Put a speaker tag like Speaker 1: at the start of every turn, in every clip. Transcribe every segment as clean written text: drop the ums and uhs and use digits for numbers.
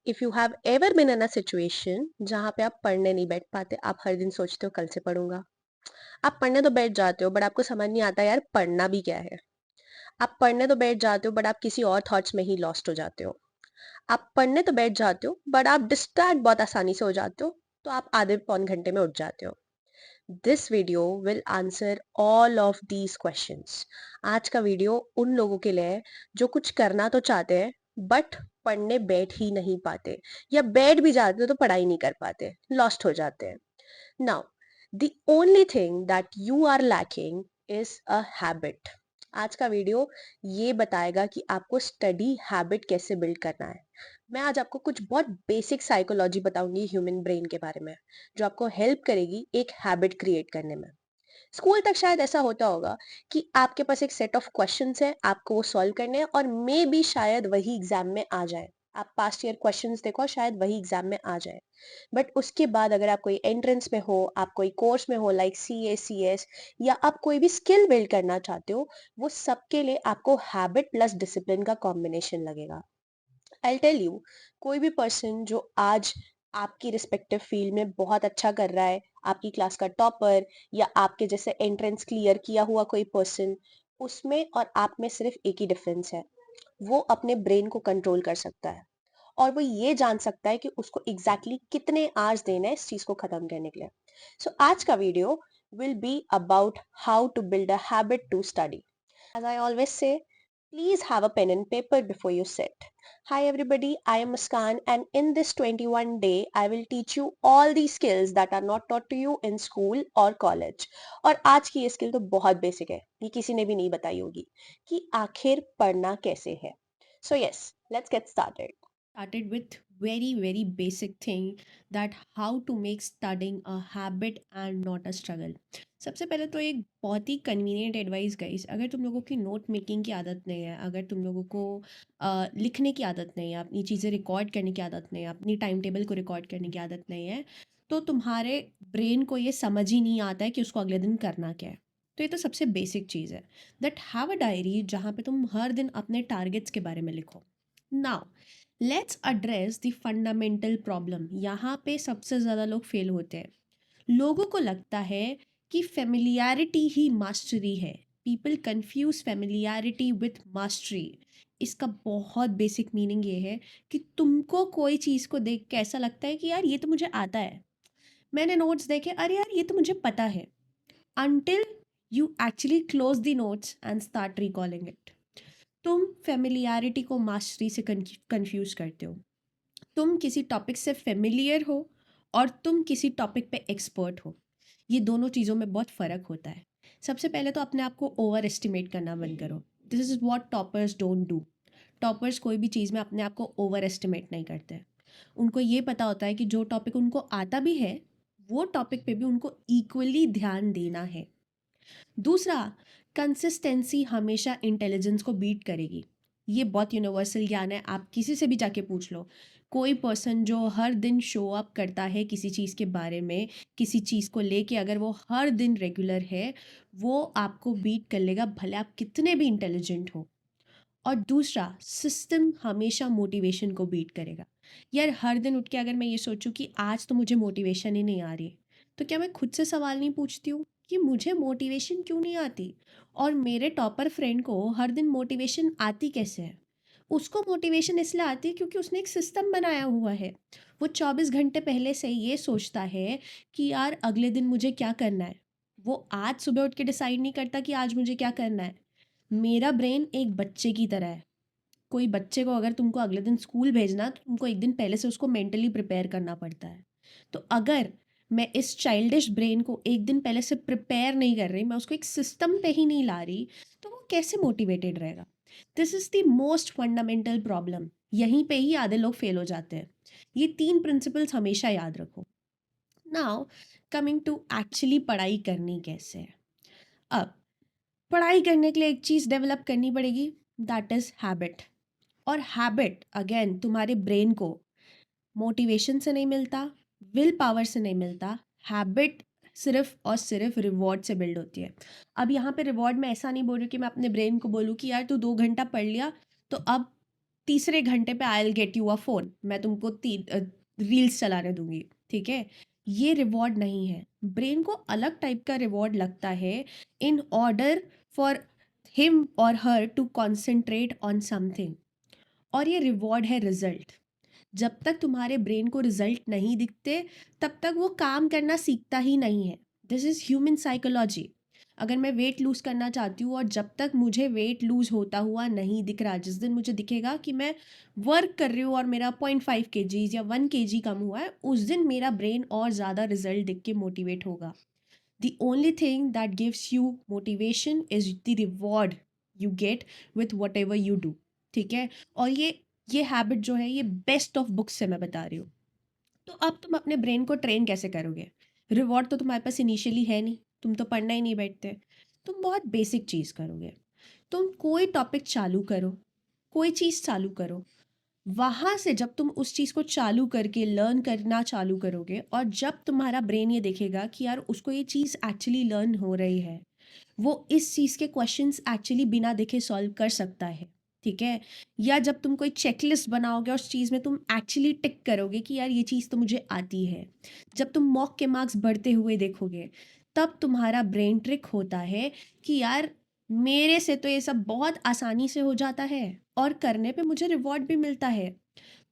Speaker 1: If you have ever been in a situation जहाँ पे आप पढ़ने नहीं बैठ पाते, आप हर दिन सोचते हो कल से पढ़ूंगा। आप पढ़ने तो बैठ जाते हो बट आपको समझ नहीं आता यार पढ़ना भी क्या है। आप पढ़ने तो बैठ जाते हो बट आप किसी और थॉट्स में ही लॉस्ट हो जाते हो। आप पढ़ने तो बैठ जाते हो बट आप डिस्ट्रैक्ट बहुत आसानी से हो जाते हो, तो आप आधे पौन घंटे में उठ जाते हो। This video will answer all of these questions. आज का वीडियो उन लोगों के लिए है जो कुछ करना तो चाहते हैं बट पढ़ने बैठ ही नहीं पाते, या बैठ भी जाते हो तो पढ़ाई नहीं कर पाते, लॉस्ट हो जाते हैं। Now the only thing that you are lacking is a habit. आज का वीडियो ये बताएगा कि आपको स्टडी हैबिट कैसे बिल्ड करना है। मैं आज आपको कुछ बहुत बेसिक साइकोलॉजी बताऊंगी ह्यूमन ब्रेन के बारे में, जो आपको हेल्प करेगी एक हैबिट क्रिएट करने में। स्कूल तक शायद ऐसा होता होगा कि आपके पास एक सेट ऑफ क्वेश्चंस है, आपको वो सॉल्व करने हैं और मे बी शायद वही एग्जाम में आ जाए। आप पास्ट ईयर क्वेश्चंस देखो, शायद वही एग्जाम में आ जाए। बट उसके बाद अगर आप कोई एंट्रेंस में हो, आप कोई कोर्स में हो लाइक CA CS, या आप कोई भी स्किल बिल्ड करना चाहते हो, वो सबके लिए आपको हैबिट प्लस डिसिप्लिन का कॉम्बिनेशन लगेगा। आई टेल यू, कोई भी पर्सन जो आज आपकी रिस्पेक्टिव फील्ड में बहुत अच्छा कर रहा है, आपकी क्लास का टॉपर, या आपके जैसे एंट्रेंस क्लियर किया हुआ कोई पर्सन, उसमें और आप में सिर्फ एक ही डिफरेंस है। वो अपने ब्रेन को कंट्रोल कर सकता है और वो ये जान सकता है कि उसको एग्जैक्टली कितने आवर्स देना है इस चीज को खत्म करने के लिए। सो आज का video will be about how to build a habit to study. As I always say, please have a pen and paper before you sit. Hi everybody, I am Muskan, and in this 21 day, I will teach you all these skills that are not taught to you in school or college. और आज की ये skill तो बहुत basic है, ये किसी ने भी नहीं बताई होगी कि आखिर पढ़ना कैसे है। So yes, let's get started.
Speaker 2: Started with very basic thing that how to make studying a habit and not a struggle. सबसे पहले तो एक बहुत ही कन्वीनियंट एडवाइस गाइस, अगर तुम लोगों की नोट मेकिंग की आदत नहीं है, अगर तुम लोगों को लिखने की आदत नहीं है, अपनी चीज़ें रिकॉर्ड करने की आदत नहीं है, अपनी टाइम टेबल को रिकॉर्ड करने की आदत नहीं है, तो तुम्हारे ब्रेन को ये समझ ही नहीं आता है कि उसको अगले दिन करना क्या है। तो ये तो सबसे बेसिक चीज़ है दैट हैव अ डायरी जहाँ पे तुम हर दिन अपने टारगेट्स के बारे में लिखो। Now let's address the fundamental problem. यहाँ पे सबसे ज़्यादा लोग फेल होते हैं। लोगों को लगता है कि फेमिलियरिटी ही मास्टरी है। People confuse familiarity with mastery. इसका बहुत बेसिक मीनिंग ये है कि तुमको कोई चीज़ को देख के ऐसा लगता है कि यार ये तो मुझे आता है, मैंने नोट्स देखे, अरे यार ये तो मुझे पता है, until you actually close the notes and start recalling it. तुम फेमिलियरिटी को मास्टरी से कंफ्यूज करते हो। तुम किसी टॉपिक से फेमिलियर हो और तुम किसी टॉपिक पे एक्सपर्ट हो। ये दोनों चीज़ों में बहुत फ़र्क होता है। सबसे पहले तो अपने आप को ओवर एस्टिमेट करना बंद करो। This is what toppers don't do. Toppers कोई भी चीज़ में अपने आप को ओवर एस्टिमेट नहीं करते। उनको ये पता होता है कि जो टॉपिक उनको आता भी है, वो टॉपिक पे भी उनको इक्वली ध्यान देना है। दूसरा, कंसिस्टेंसी हमेशा इंटेलिजेंस को बीट करेगी। ये बहुत यूनिवर्सल ज्ञान है, आप किसी से भी जाके पूछ लो। कोई पर्सन जो हर दिन शो अप करता है किसी चीज़ के बारे में, किसी चीज़ को लेके, अगर वो हर दिन रेगुलर है, वो आपको बीट कर लेगा, भले आप कितने भी इंटेलिजेंट हो। और दूसरा, सिस्टम हमेशा मोटिवेशन को बीट करेगा। यार हर दिन उठ के अगर मैं ये सोचूं कि आज तो मुझे मोटिवेशन ही नहीं आ रही, तो क्या मैं खुद से सवाल नहीं पूछती हूँ कि मुझे मोटिवेशन क्यों नहीं आती? और मेरे टॉपर फ्रेंड को हर दिन मोटिवेशन आती कैसे है? उसको मोटिवेशन इसलिए आती है क्योंकि उसने एक सिस्टम बनाया हुआ है। वो 24 घंटे पहले से ये सोचता है कि यार अगले दिन मुझे क्या करना है। वो आज सुबह उठ के डिसाइड नहीं करता कि आज मुझे क्या करना है। मेरा ब्रेन एक बच्चे की तरह है। कोई बच्चे को अगर तुमको अगले दिन स्कूल भेजना, तो तुमको एक दिन पहले से उसको मेंटली प्रिपेयर करना पड़ता है। तो अगर मैं इस चाइल्डिश ब्रेन को एक दिन पहले से प्रिपेयर नहीं कर रही, मैं उसको एक सिस्टम पे ही नहीं ला रही, तो वो कैसे मोटिवेटेड रहेगा? This is the most fundamental problem. यहीं पे ही आधे लोग फेल हो जाते हैं। ये 3 प्रिंसिपल्स हमेशा याद रखो। नाउ कमिंग टू एक्चुअली पढ़ाई करनी कैसे है। अब पढ़ाई करने के लिए एक चीज़ डेवलप करनी पड़ेगी, दैट इज़ हैबिट। और हैबिट अगेन तुम्हारे ब्रेन को मोटिवेशन से नहीं मिलता, विल पावर से नहीं मिलता। हैबिट सिर्फ और सिर्फ रिवॉर्ड से बिल्ड होती है। अब यहाँ पे रिवॉर्ड में ऐसा नहीं बोल रही कि मैं अपने ब्रेन को बोलूँ कि यार तू 2 घंटा पढ़ लिया, तो अब तीसरे घंटे पे I will get you a phone, मैं तुमको रील्स चलाने दूँगी, ठीक है? ये रिवॉर्ड नहीं है। ब्रेन को अलग टाइप का रिवॉर्ड लगता है इन ऑर्डर फॉर हिम और her to concentrate on something, और ये रिवॉर्ड है रिज़ल्ट। जब तक तुम्हारे ब्रेन को रिजल्ट नहीं दिखते, तब तक वो काम करना सीखता ही नहीं है। This is human psychology. अगर मैं वेट लूज़ करना चाहती हूँ और जब तक मुझे वेट लूज़ होता हुआ नहीं दिख रहा, जिस दिन मुझे दिखेगा कि मैं वर्क कर रही हूँ और मेरा 0.5 केजीज या 1 केजी कम हुआ है, उस दिन मेरा ब्रेन और ज़्यादा रिजल्ट दिख के मोटिवेट होगा। The only thing that gives you motivation is the reward you get with whatever you do, ठीक है? और ये हैबिट जो है, ये बेस्ट ऑफ बुक्स से मैं बता रही हूँ। तो अब तुम अपने ब्रेन को ट्रेन कैसे करोगे? रिवॉर्ड तो तुम्हारे पास इनिशियली है नहीं, तुम तो पढ़ना ही नहीं बैठते। तुम बहुत बेसिक चीज़ करोगे। तुम कोई टॉपिक चालू करो, कोई चीज़ चालू करो, वहाँ से जब तुम उस चीज़ को चालू करके लर्न करना चालू करोगे और जब तुम्हारा ब्रेन ये देखेगा कि यार उसको ये चीज़ एक्चुअली लर्न हो रही है, वो इस चीज़ के क्वेश्चंस एक्चुअली बिना देखे सॉल्व कर सकता है, ठीक है? या जब तुम कोई चेकलिस्ट बनाओगे, उस चीज़ में तुम एक्चुअली टिक करोगे कि यार ये चीज़ तो मुझे आती है। जब तुम मॉक के मार्क्स बढ़ते हुए देखोगे, तब तुम्हारा ब्रेन ट्रिक होता है कि यार मेरे से तो ये सब बहुत आसानी से हो जाता है और करने पे मुझे रिवॉर्ड भी मिलता है,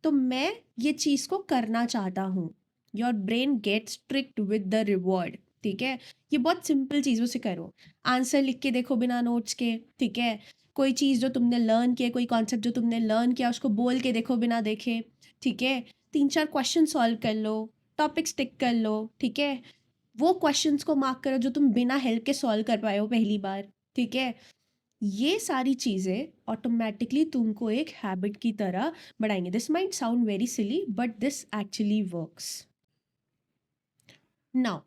Speaker 2: तो मैं ये चीज़ को करना चाहता हूँ। Your brain gets tricked with the reward, ठीक है? ये बहुत सिंपल चीज़ों से करो। आंसर लिख के देखो बिना नोट्स के, ठीक है? कोई चीज़ जो तुमने लर्न किया, कोई कॉन्सेप्ट जो तुमने लर्न किया, उसको बोल के देखो बिना देखे, ठीक है? 3-4 क्वेश्चन सॉल्व कर लो, टॉपिक्स टिक कर लो, ठीक है? वो क्वेश्चंस को मार्क करो जो तुम बिना हेल्प के सॉल्व कर पाए हो पहली बार, ठीक है? ये सारी चीज़ें ऑटोमेटिकली तुमको एक हैबिट की तरह बढ़ाएंगे। This might sound very silly but this actually works. Now,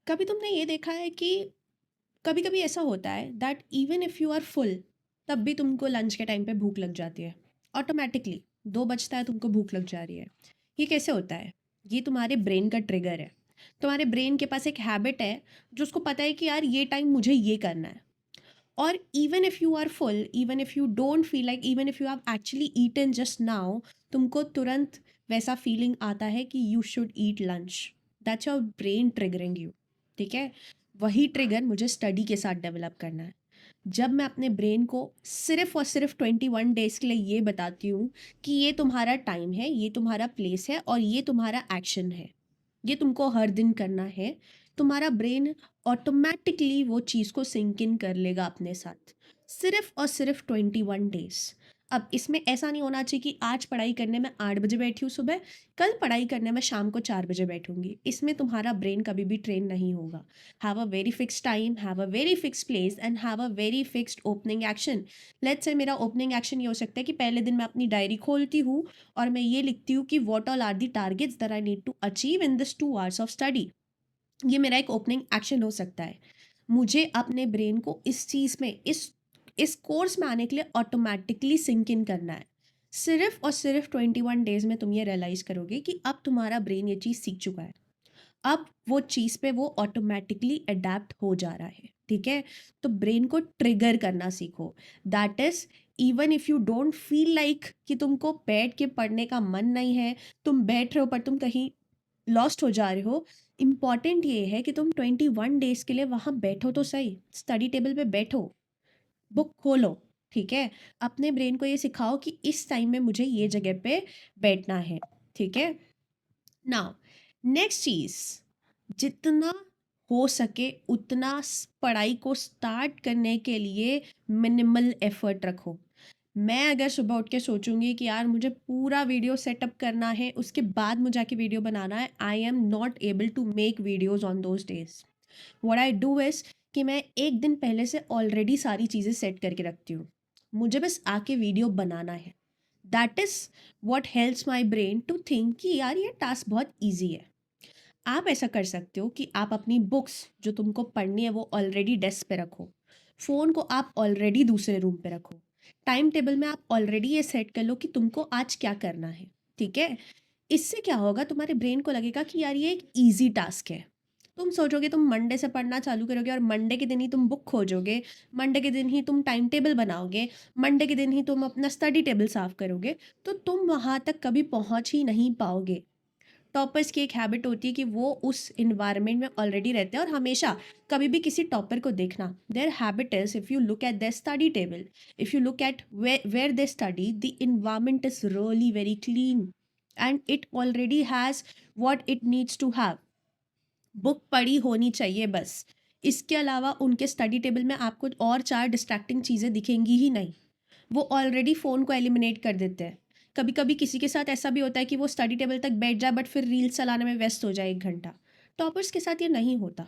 Speaker 2: कभी तुमने ये देखा है कि कभी कभी ऐसा होता है that even if you are full, तब भी तुमको लंच के टाइम पे भूख लग जाती है ऑटोमेटिकली। 2 बजता है, तुमको भूख लग जा रही है। ये कैसे होता है? ये तुम्हारे ब्रेन का ट्रिगर है। तुम्हारे ब्रेन के पास एक हैबिट है जो उसको पता है कि यार ये टाइम मुझे ये करना है। और even if you are full, even if you don't feel like, even if you have actually eaten just now, तुमको तुरंत वैसा फीलिंग आता है कि you should eat lunch. That's your brain triggering you, ठीक है? वही ट्रिगर मुझे स्टडी के साथ डेवलप करना है। जब मैं अपने ब्रेन को सिर्फ और सिर्फ 21 डेज के लिए ये बताती हूँ कि ये तुम्हारा टाइम है, ये तुम्हारा प्लेस है और ये तुम्हारा एक्शन है, ये तुमको हर दिन करना है, तुम्हारा ब्रेन ऑटोमेटिकली वो चीज़ को सिंक इन कर लेगा अपने साथ। सिर्फ और सिर्फ 21 डेज। अब इसमें ऐसा नहीं होना चाहिए कि आज पढ़ाई करने में 8 बजे बैठी हूँ सुबह, कल पढ़ाई करने में शाम को 4 बजे बैठूंगी। इसमें तुम्हारा ब्रेन कभी भी ट्रेन नहीं होगा। Have a very fix time, have a very fix place and have a very fixed opening action. Let's say मेरा ओपनिंग एक्शन ये हो सकता है कि पहले दिन मैं अपनी डायरी खोलती हूँ और मैं ये लिखती हूँ कि what all are the targets that I need to achieve in this 2 hours of study. ये मेरा एक ओपनिंग एक्शन हो सकता है। मुझे अपने ब्रेन को इस चीज़ में, इस कोर्स में आने के लिए ऑटोमेटिकली सिंक इन करना है। सिर्फ और सिर्फ 21 डेज में तुम ये रियलाइज़ करोगे कि अब तुम्हारा ब्रेन ये चीज़ सीख चुका है। अब वो चीज़ पे वो ऑटोमेटिकली अडेप्ट हो जा रहा है, ठीक है? तो ब्रेन को ट्रिगर करना सीखो। That is, even if you don't feel like कि तुमको बैठ के पढ़ने का मन नहीं है, तुम बैठ रहे हो पर तुम कहीं लॉस्ट हो जा रहे हो, इम्पॉर्टेंट ये है कि तुम 21 डेज के लिए वहाँ बैठो तो सही, स्टडी टेबल पे बैठो, बुक खोलो, ठीक है? अपने ब्रेन को ये सिखाओ कि इस टाइम में मुझे ये जगह पे बैठना है, ठीक है? नाउ, नेक्स्ट चीज़, जितना हो सके उतना पढ़ाई को स्टार्ट करने के लिए मिनिमल एफर्ट रखो। मैं अगर सुबह उठ के सोचूंगी कि यार मुझे पूरा वीडियो सेटअप करना है, उसके बाद मुझे जाके वीडियो बनाना है, I am not able to make videos on those days. What I do is कि मैं एक दिन पहले से ऑलरेडी सारी चीज़ें सेट करके रखती हूँ, मुझे बस आके वीडियो बनाना है। That is what helps my brain to think कि यार ये टास्क बहुत ईजी है। आप ऐसा कर सकते हो कि आप अपनी बुक्स जो तुमको पढ़नी है वो ऑलरेडी डेस्क पे रखो, फ़ोन को आप ऑलरेडी दूसरे रूम पे रखो, टाइम टेबल में आप ऑलरेडी ये सेट कर लो कि तुमको आज क्या करना है, ठीक है? इससे क्या होगा, तुम्हारे ब्रेन को लगेगा कि यार ये एक ईजी टास्क है। तुम सोचोगे तुम मंडे से पढ़ना चालू करोगे और मंडे के दिन ही तुम बुक खोजोगे, मंडे के दिन ही तुम टाइम टेबल बनाओगे, मंडे के दिन ही तुम अपना स्टडी टेबल साफ करोगे, तो तुम वहाँ तक कभी पहुँच ही नहीं पाओगे। टॉपर्स की एक हैबिट होती है कि वो उस इन्वायरमेंट में ऑलरेडी रहते हैं और हमेशा कभी भी किसी टॉपर को देखना, their habit is, if you look at their study table, if you look at where they study, the environment is really very clean and it already has what it needs to have। Book पढ़ी होनी चाहिए बस। इसके अलावा उनके study table में आपको और 4 डिस्ट्रैक्टिंग चीज़ें दिखेंगी ही नहीं। वो ऑलरेडी फ़ोन को एलिमिनेट कर देते हैं। कभी-कभी किसी के साथ ऐसा भी होता है कि वो स्टडी टेबल तक बैठ जाए बट फिर रील्स चलाने में व्यस्त हो जाए 1 घंटा। टॉपर्स के साथ ये नहीं होता,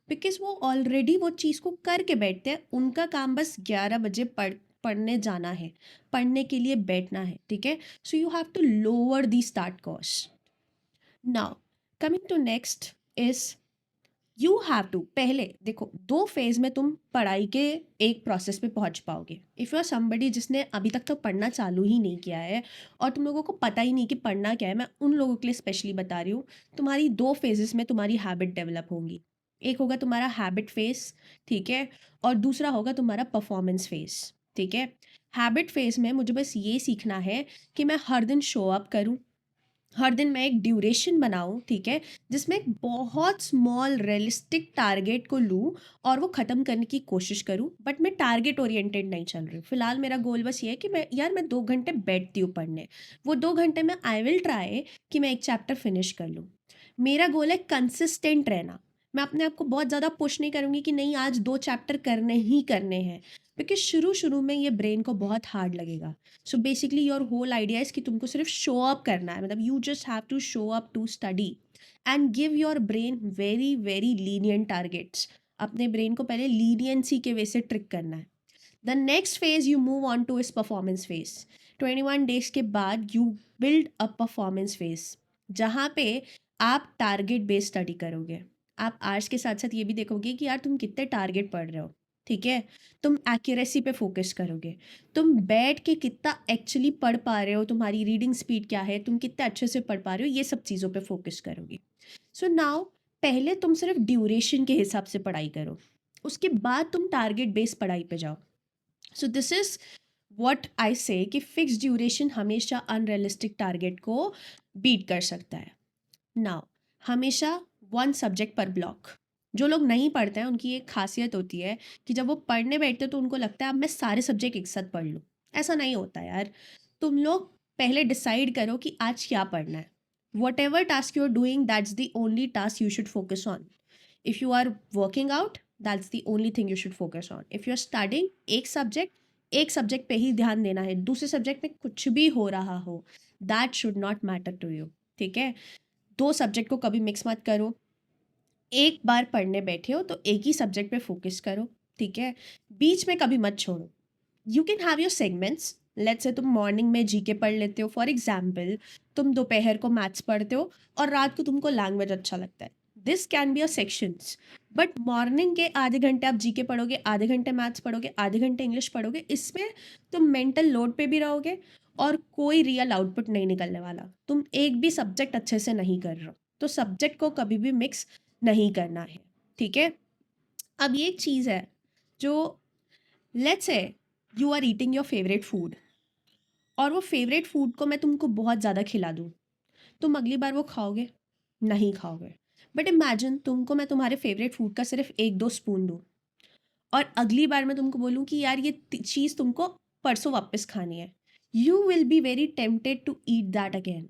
Speaker 2: बिकॉज़ वो ऑलरेडी वो चीज़ को करके बैठते हैं। उनका काम बस 11 बजे पढ़ने जाना है, पढ़ने के लिए बैठना है, ठीक है? So you have to lower the start cost. Now coming to next is you have to, पहले देखो 2 फेज में तुम पढ़ाई के एक प्रोसेस पे पहुंच पाओगे। इफ़ यू आर समबडी जिसने अभी तक तो पढ़ना चालू ही नहीं किया है और तुम लोगों को पता ही नहीं कि पढ़ना क्या है, मैं उन लोगों के लिए स्पेशली बता रही हूँ। तुम्हारी 2 फेजेस में तुम्हारी हैबिट डेवलप होंगी। एक होगा तुम्हारा हैबिट फेज, ठीक है, और दूसरा होगा तुम्हारा परफॉर्मेंस फेज, ठीक है। हैबिट फेज में मुझे बस ये सीखना है कि मैं हर दिन शो अप करूँ, हर दिन मैं एक ड्यूरेशन बनाऊं, ठीक है, जिसमें एक बहुत स्मॉल रियलिस्टिक टारगेट को लूं और वो ख़त्म करने की कोशिश करूं, बट मैं टारगेट ओरिएंटेड नहीं चल रही हूँ। फिलहाल मेरा गोल बस ये है कि मैं 2 घंटे बैठती हूँ पढ़ने, वो 2 घंटे में आई विल ट्राई कि मैं एक चैप्टर फिनिश कर लूँ। मेरा गोल है कंसिस्टेंट रहना। मैं अपने आप को बहुत ज़्यादा पुश नहीं करूँगी कि नहीं आज 2 चैप्टर करने ही करने हैं, बिकॉज शुरू शुरू में ये ब्रेन को बहुत हार्ड लगेगा। So basically your whole idea is कि तुमको सिर्फ शो अप करना है, मतलब you just have to show up to study and give your brain very very lenient targets. अपने ब्रेन को पहले लीनियंसी के वे से ट्रिक करना है। The next phase you move on to is performance phase. 21 days के बाद you build a performance phase, जहाँ पे आप टारगेट बेस्ड स्टडी करोगे। आप आर्ट्स के साथ साथ ये भी देखोगे कि यार तुम कितने टारगेट पढ़ रहे हो, ठीक है। तुम एक्यूरेसी पे फोकस करोगे, तुम बैठ के कितना एक्चुअली पढ़ पा रहे हो, तुम्हारी रीडिंग स्पीड क्या है, तुम कितने अच्छे से पढ़ पा रहे हो, ये सब चीज़ों पे फोकस करोगे। सो नाउ पहले तुम सिर्फ ड्यूरेशन के हिसाब से पढ़ाई करो, उसके बाद तुम टारगेट बेस्ड पढ़ाई पे जाओ। So this is what I से कि फिक्स ड्यूरेशन हमेशा अनरियलिस्टिक टारगेट को बीट कर सकता है। नाउ हमेशा 1 सब्जेक्ट पर ब्लॉक। जो लोग नहीं पढ़ते हैं उनकी एक खासियत होती है कि जब वो पढ़ने बैठते हैं तो उनको लगता है अब मैं सारे सब्जेक्ट एक साथ पढ़ लूँ। ऐसा नहीं होता यार। तुम लोग पहले डिसाइड करो कि आज क्या पढ़ना है। Whatever task you are doing that's the only task you should focus on. If you are working out that's the only thing you should focus on. If you are studying एक subject पे ही ध्यान देना है, दूसरे subject में कुछ भी हो रहा हो that should not matter to you, ठीक है। 2 सब्जेक्ट को कभी मिक्स मत करो। एक बार पढ़ने बैठे हो तो एक ही सब्जेक्ट पे फोकस करो, ठीक है। बीच में कभी मत छोड़ो। You can have your segments. Let's say तुम मॉर्निंग में जीके पढ़ लेते हो, फॉर एग्जाम्पल तुम दोपहर को मैथ्स पढ़ते हो और रात को तुमको लैंग्वेज अच्छा लगता है, this can be a sections. But morning के आधे घंटे आप जीके पढ़ोगे, आधे घंटे मैथ्स पढ़ोगे, आधे घंटे इंग्लिश पढ़ोगे, इसमें तुम मेंटल लोड पे भी रहोगे और कोई रियल आउटपुट नहीं निकलने वाला। तुम एक भी सब्जेक्ट अच्छे से नहीं कर रहे हो, तो सब्जेक्ट को कभी भी मिक्स नहीं करना है, ठीक है। अब ये एक चीज़ है जो, let's say you are eating your favourite food और वो फेवरेट फूड को मैं तुमको बहुत ज़्यादा खिला दूँ, तुम अगली बार वो खाओगे? नहीं खाओगे। बट इमेजिन तुमको मैं तुम्हारे फेवरेट फूड का सिर्फ 1-2 स्पून दूँ और अगली बार मैं तुमको बोलूँ कि यार ये चीज़ तुमको परसों वापस खानी है, you will be very tempted to eat that again.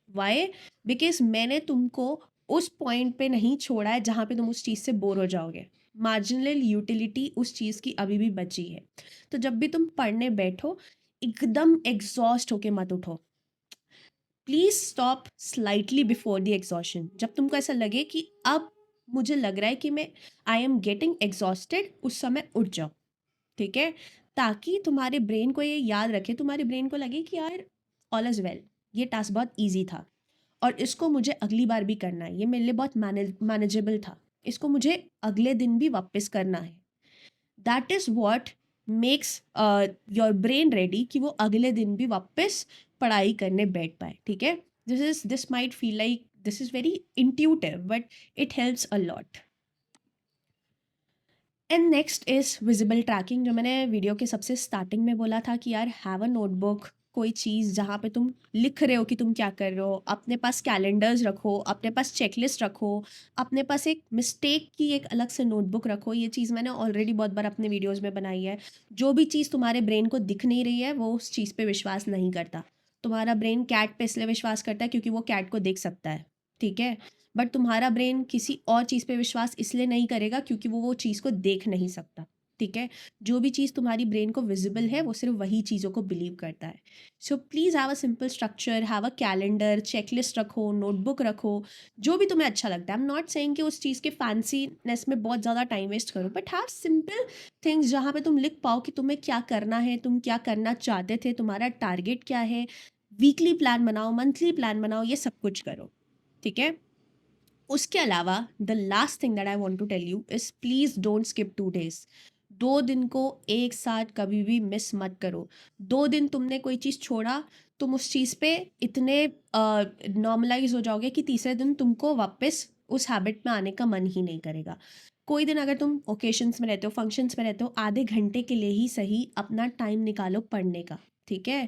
Speaker 2: Why? Because मैंने तुमको उस पॉइंट पे नहीं छोड़ा है जहाँ पे तुम उस चीज़ से बोर हो जाओगे। मार्जिनल यूटिलिटी उस चीज़ की अभी भी बची है। तो जब भी तुम पढ़ने बैठो एकदम एग्जॉस्ट होके मत उठो। Please stop slightly before the exhaustion. जब तुमको ऐसा लगे कि अब मुझे लग रहा है कि मैं आई एम गेटिंग एग्जॉस्टेड, उस समय उठ जाओ, ठीक है। ताकि तुम्हारे ब्रेन को ये याद रखे, तुम्हारे ब्रेन को लगे कि यार ऑल इज वेल, ये टास्क बहुत ईजी था और इसको मुझे अगली बार भी करना है, ये मेरे लिए बहुत मैनेजेबल था, इसको मुझे अगले दिन भी वापस करना है। That is what makes your brain ready कि वो अगले दिन भी वापस पढ़ाई करने बैठ पाए, ठीक है। This might feel like This is very intuitive, but it helps a lot. And next is visible tracking, जो मैंने वीडियो के सबसे स्टार्टिंग में बोला था कि यार हैव अ नोटबुक, कोई चीज़ जहाँ पे तुम लिख रहे हो कि तुम क्या कर रहे हो, अपने पास कैलेंडर्स रखो, अपने पास चेकलिस्ट रखो, अपने पास एक मिस्टेक की एक अलग से नोटबुक रखो। ये चीज़ मैंने ऑलरेडी बहुत बार अपने वीडियोज़ में बनाई है। जो भी चीज़ तुम्हारे ब्रेन को दिख नहीं रही है वो उस चीज़ पे विश्वास नहीं करता। तुम्हारा ब्रेन कैट पे इसलिए विश्वास करता है क्योंकि वो कैट को देख सकता है, ठीक है? बट तुम्हारा ब्रेन किसी और चीज़ पे विश्वास इसलिए नहीं करेगा क्योंकि वो चीज़ को देख नहीं सकता, ठीक है? जो भी चीज़ तुम्हारी ब्रेन को विजिबल है वो सिर्फ वही चीज़ों को बिलीव करता है। So please have a simple structure, have a calendar, checklist रखो, नोटबुक रखो, जो भी तुम्हें अच्छा लगता है। आई एम नॉट सेइंग कि उस चीज़ के फैंसीनेस में बहुत ज़्यादा टाइम वेस्ट करो, बट हैव सिंपल थिंग्स जहाँ पे तुम लिख पाओ कि तुम्हें क्या करना है, तुम क्या करना चाहते थे, तुम्हारा टारगेट क्या है। वीकली प्लान बनाओ, मंथली प्लान बनाओ, ये सब कुछ करो, ठीक है? उसके अलावा the last thing that I want to tell you is please don't skip 2 days. 2 दिन को एक साथ कभी भी मिस मत करो। 2 दिन तुमने कोई चीज़ छोड़ा, तुम उस चीज़ पे इतने नॉर्मलाइज़ हो जाओगे कि तीसरे दिन तुमको वापस उस हैबिट में आने का मन ही नहीं करेगा। कोई दिन अगर तुम ओकेशंस में रहते हो, फंक्शंस में रहते हो, आधे घंटे के लिए ही सही अपना टाइम निकालो पढ़ने का, ठीक है?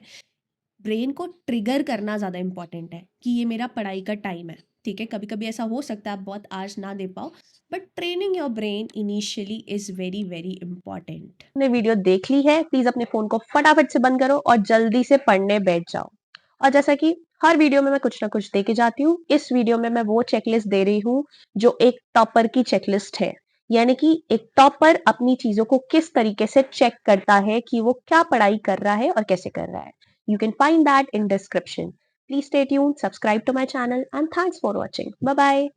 Speaker 2: ब्रेन को ट्रिगर करना ज़्यादा इम्पॉर्टेंट है कि ये मेरा पढ़ाई का टाइम है, ठीक है? कभी-कभी ऐसा हो सकता है आप बहुत आज ना दे पाओ, but training your brain initially is very, very important.
Speaker 1: आपने वीडियो देख ली है, प्लीज अपने फोन को फटाफट से बंद करो और जल्दी से पढ़ने बैठ जाओ। और जैसा कि हर वीडियो में मैं कुछ ना कुछ दे के जाती हूँ, इस वीडियो में मैं वो चेकलिस्ट दे रही हूँ जो एक टॉपर की चेकलिस्ट है। यानी कि एक टॉपर अपनी चीजों को किस तरीके से चेक करता है कि वो क्या पढ़ाई कर रहा है और कैसे कर रहा है। You can find that in description. Please stay tuned, subscribe to my channel and thanks for watching. Bye bye.